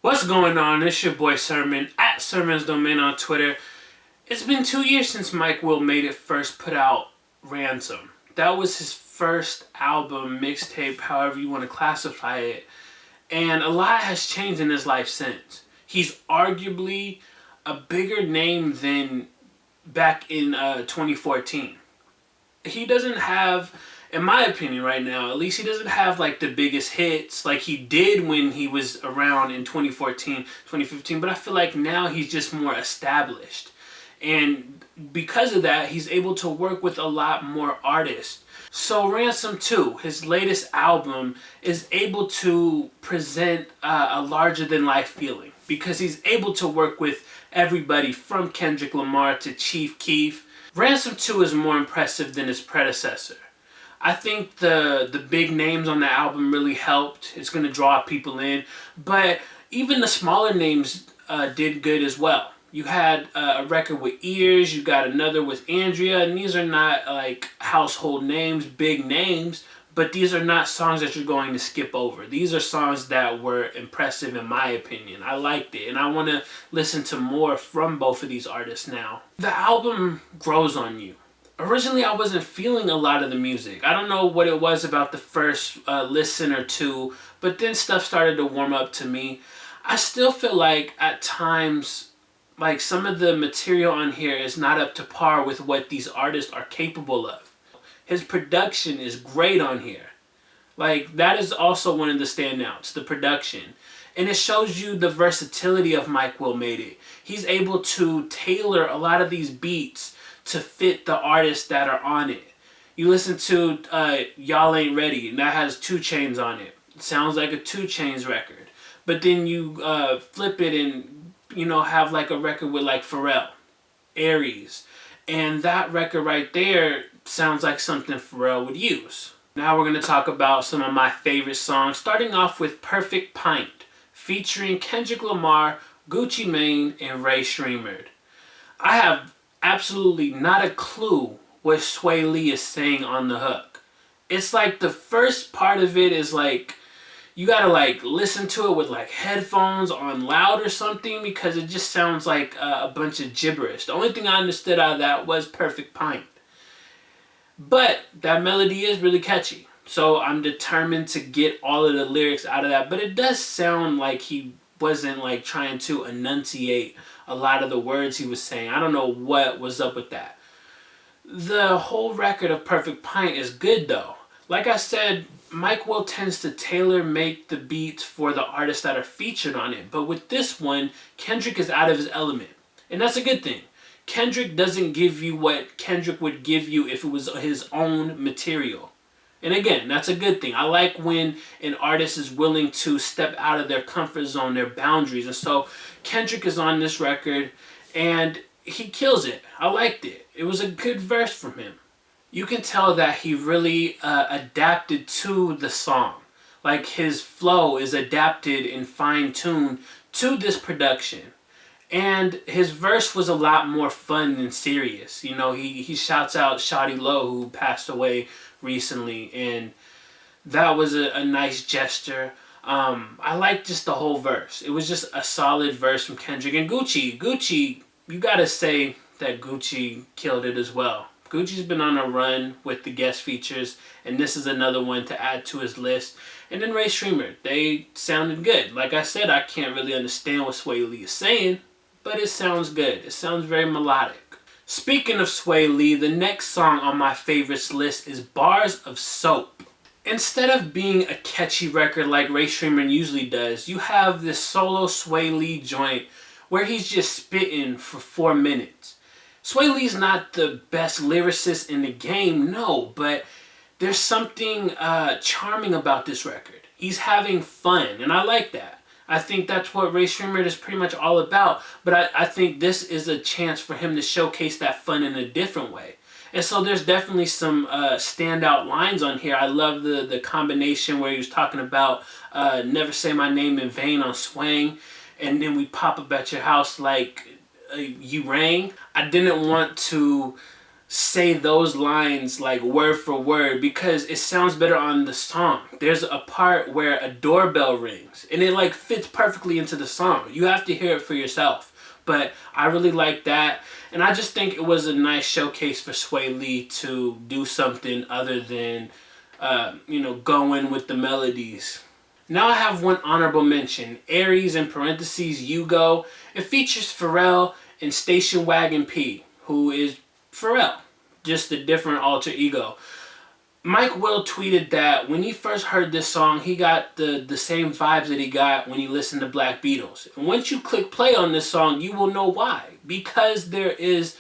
What's going on? It's your boy Sremmurd at Sremmurd's Domain on Twitter. It's been 2 years since Mike Will made it first put out Ransom. That was his first album, mixtape, however you want to classify it. And a lot has changed in his life since. He's arguably a bigger name than back in 2014. He doesn't have, in my opinion right now, at least he doesn't have like the biggest hits like he did when he was around in 2014, 2015. But I feel like now he's just more established. And because of that, he's able to work with a lot more artists. So Ransom 2, his latest album, is able to present a larger than life feeling because he's able to work with everybody from Kendrick Lamar to Chief Keef. Ransom 2 is more impressive than his predecessor. I think the big names on the album really helped. It's going to draw people in. But even the smaller names did good as well. You had a record with Ears, you got another with Andrea, and these are not like household names, big names, but these are not songs that you're going to skip over. These are songs that were impressive in my opinion. I liked it, and I want to listen to more from both of these artists now. The album grows on you. Originally, I wasn't feeling a lot of the music. I don't know what it was about the first listen or two, but then stuff started to warm up to me. I still feel like at times, like some of the material on here is not up to par with what these artists are capable of. His production is great on here. Like that is also one of the standouts, the production. And it shows you the versatility of Mike Will made it. He's able to tailor a lot of these beats to fit the artists that are on it. You listen to Y'all Ain't Ready, and that has 2 Chainz on it. It sounds like a 2 Chainz record. But then you flip it and have like a record with like Pharrell, Aries. And that record right there sounds like something Pharrell would use. Now we're going to talk about some of my favorite songs, starting off with Perfect Pint, featuring Kendrick Lamar, Gucci Mane, and Sremmurd. I have absolutely not a clue what Swae is saying on the hook. It's like the first part of it is like, you gotta like listen to it with like headphones on loud or something because it just sounds like a bunch of gibberish. The only thing I understood out of that was Perfect Pint. But that melody is really catchy. So I'm determined to get all of the lyrics out of that. But it does sound like he wasn't like trying to enunciate a lot of the words he was saying. I don't know what was up with that. The whole record of Perfect Pint is good though. Like I said, Mike Will tends to tailor make the beats for the artists that are featured on it. But with this one, Kendrick is out of his element. And that's a good thing. Kendrick doesn't give you what Kendrick would give you if it was his own material. And again, that's a good thing. I like when an artist is willing to step out of their comfort zone, their boundaries. And so Kendrick is on this record and he kills it. I liked it. It was a good verse from him. You can tell that he really adapted to the song. Like his flow is adapted and fine-tuned to this production. And his verse was a lot more fun than serious. He shouts out Shawty Low, who passed away recently, and that was a nice gesture. I liked just the whole verse. It was just a solid verse from Kendrick. And Gucci, you gotta say that Gucci killed it as well. Gucci's been on a run with the guest features, and this is another one to add to his list. And then Sremmurd, they sounded good. Like I said, I can't really understand what Swae is saying, but it sounds good. It sounds very melodic. Speaking of Swae, the next song on my favorites list is Bars of Soap. Instead of being a catchy record like Sremmurd usually does, you have this solo Swae joint where he's just spitting for 4 minutes. Swae not the best lyricist in the game, no, but there's something charming about this record. He's having fun, and I like that. I think that's what Sremmurd is pretty much all about, but I think this is a chance for him to showcase that fun in a different way. And so there's definitely some standout lines on here. I love the combination where he was talking about never say my name in vain on Swang, and then we pop up at your house like you rang. I didn't want to say those lines like word for word because it sounds better on the song. There's a part where a doorbell rings and it like fits perfectly into the song. You have to hear it for yourself. But I really like that. And I just think it was a nice showcase for Swae Lee to do something other than, going with the melodies. Now I have one honorable mention. Aries in parentheses, You Go. It features Pharrell and Station Wagon P, who is Pharrell, just a different alter ego. Mike Will tweeted that when he first heard this song, he got the same vibes that he got when he listened to Black Beatles. And once you click play on this song, you will know why. Because there is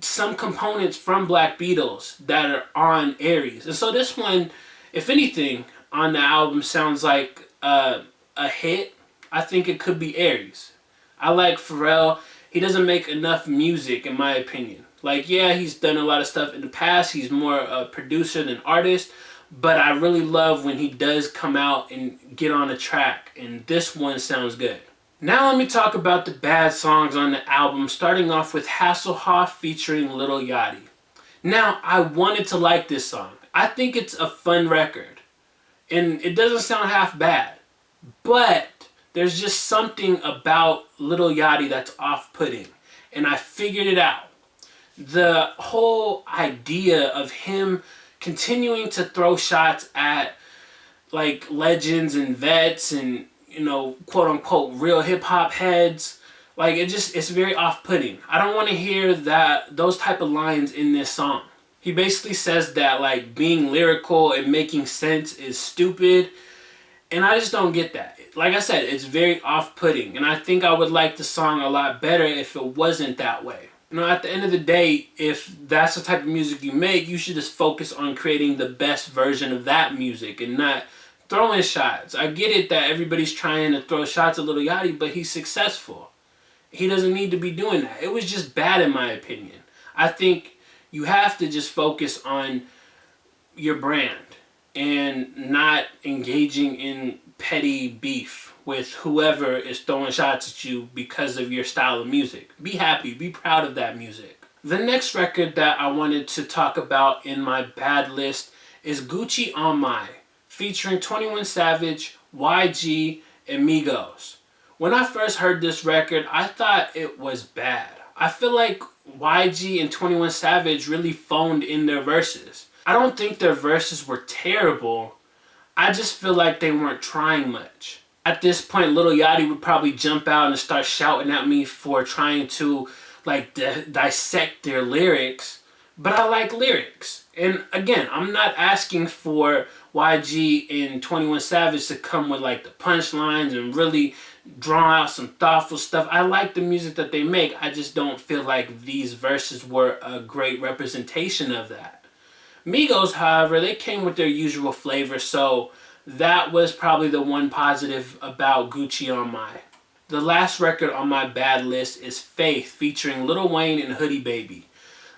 some components from Black Beatles that are on Aries. And so this one, if anything, on the album sounds like a hit. I think it could be Aries. I like Pharrell. He doesn't make enough music, in my opinion. Like, yeah, he's done a lot of stuff in the past. He's more a producer than artist. But I really love when he does come out and get on a track. And this one sounds good. Now let me talk about the bad songs on the album, starting off with Hasselhoff featuring Lil Yachty. Now, I wanted to like this song. I think it's a fun record. And it doesn't sound half bad. But there's just something about Lil Yachty that's off-putting. And I figured it out. The whole idea of him continuing to throw shots at like legends and vets and, quote unquote real hip hop heads, like it's very off-putting. I don't want to hear those type of lines in this song. He basically says that like being lyrical and making sense is stupid, and I just don't get that. Like I said, it's very off-putting, and I think I would like the song a lot better if it wasn't that way. At the end of the day, if that's the type of music you make, you should just focus on creating the best version of that music and not throwing shots. I get it that everybody's trying to throw shots at Lil Yachty, but he's successful. He doesn't need to be doing that. It was just bad in my opinion. I think you have to just focus on your brand and not engaging in petty beef with whoever is throwing shots at you because of your style of music. Be happy. Be proud of that music. The next record that I wanted to talk about in my bad list is Gucci On My, featuring 21 Savage, YG, and Migos. When I first heard this record, I thought it was bad. I feel like YG and 21 Savage really phoned in their verses. I don't think their verses were terrible. I just feel like they weren't trying much. At this point, Lil Yachty would probably jump out and start shouting at me for trying to dissect their lyrics. But I like lyrics. And again, I'm not asking for YG and 21 Savage to come with like the punchlines and really draw out some thoughtful stuff. I like the music that they make. I just don't feel like these verses were a great representation of that. Migos, however, they came with their usual flavor, so that was probably the one positive about Gucci On My. The last record on my bad list is Faith featuring Lil Wayne and Hoodybaby.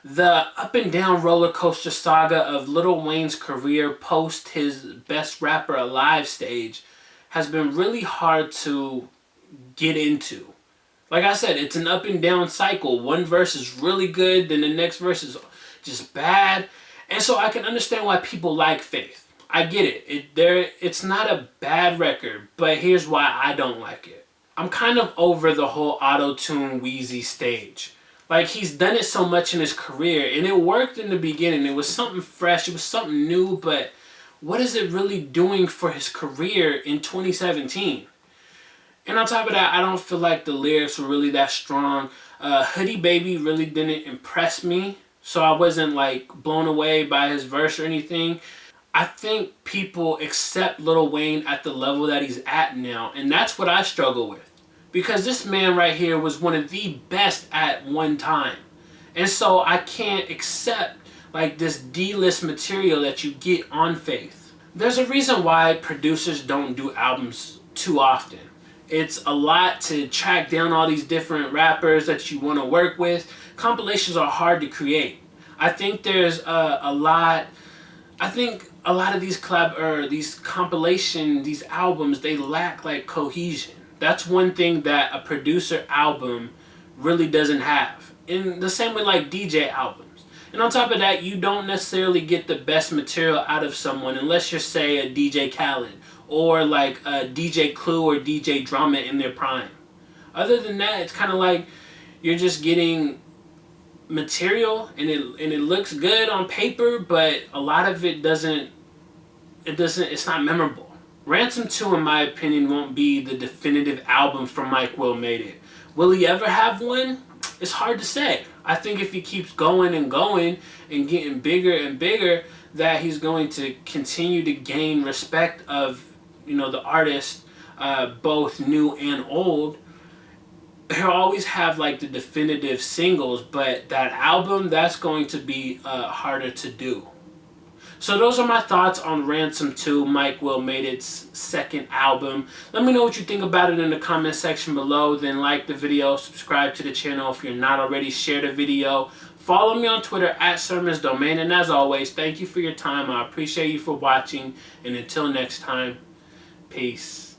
The up and down roller coaster saga of Lil Wayne's career post his Best Rapper Alive stage has been really hard to get into. Like I said, it's an up and down cycle. One verse is really good, then the next verse is just bad. And so I can understand why people like Faith. I get it. It's not a bad record, but here's why I don't like it. I'm kind of over the whole auto-tune Wheezy stage. Like, he's done it so much in his career, and it worked in the beginning. It was something fresh, it was something new, but what is it really doing for his career in 2017? And on top of that, I don't feel like the lyrics were really that strong. Hoodybaby really didn't impress me, so I wasn't like blown away by his verse or anything. I think people accept Lil Wayne at the level that he's at now, and that's what I struggle with. Because this man right here was one of the best at one time. And so I can't accept like this D-list material that you get on Faith. There's a reason why producers don't do albums too often. It's a lot to track down all these different rappers that you want to work with. Compilations are hard to create. I think there's a lot of these these albums, they lack like cohesion. That's one thing that a producer album really doesn't have. In the same way like DJ albums. And on top of that, you don't necessarily get the best material out of someone unless you're, say, a DJ Khaled or like a DJ Clue or DJ Drama in their prime. Other than that, it's kind of like you're just getting material and it looks good on paper, but a lot of it it's not memorable. Ransom 2, in my opinion, won't be the definitive album from Mike Will Made It. Will he ever have one? It's hard to say. I think if he keeps going and getting bigger and bigger, that he's going to continue to gain respect of, the artist, both new and old. He'll always have like the definitive singles, but that album, that's going to be harder to do. So those are my thoughts on Ransom 2, Mike Will Made It's second album. Let me know what you think about it in the comment section below. Then like the video, subscribe to the channel if you're not already, share the video. Follow me on Twitter at Sremmurd. And as always, thank you for your time. I appreciate you for watching. And until next time, peace.